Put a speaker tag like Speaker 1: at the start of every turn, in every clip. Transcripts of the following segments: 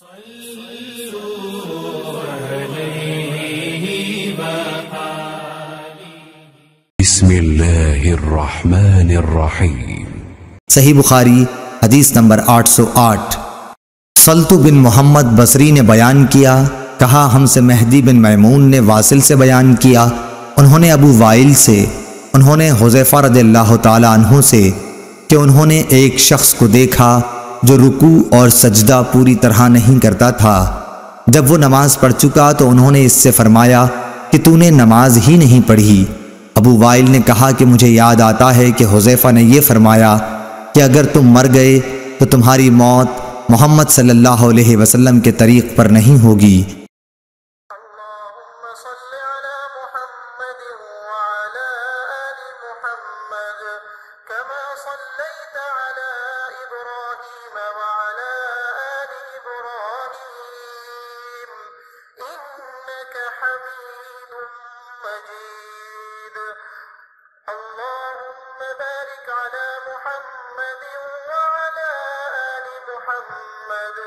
Speaker 1: بسم اللہ الرحمن الرحیم۔
Speaker 2: صحیح بخاری حدیث نمبر 808۔ سلط بن محمد بصری نے بیان کیا، کہا ہم سے مہدی بن میمون نے واصل سے بیان کیا، انہوں نے ابو وائل سے، انہوں نے حذیفہ رضی اللہ تعالی عنہ سے کہ انہوں نے ایک شخص کو دیکھا جو رکوع اور سجدہ پوری طرح نہیں کرتا تھا۔ جب وہ نماز پڑھ چکا تو انہوں نے اس سے فرمایا کہ تو نے نماز ہی نہیں پڑھی۔ ابو وائل نے کہا کہ مجھے یاد آتا ہے کہ حذیفہ نے یہ فرمایا کہ اگر تم مر گئے تو تمہاری موت محمد صلی اللہ علیہ وسلم کے طریق پر نہیں ہوگی۔
Speaker 3: اللهم صل على محمد وعلى آل محمد كما صليت على إبراهيم وعلى آل إبراهيم إنك حميد مجيد اللهم بارك على محمد وعلى آل محمد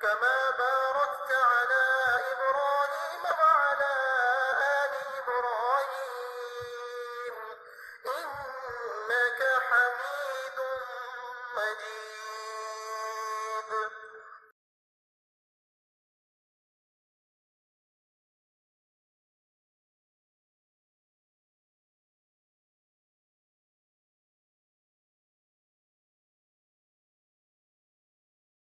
Speaker 3: كما باركت على إبراهيم وعلى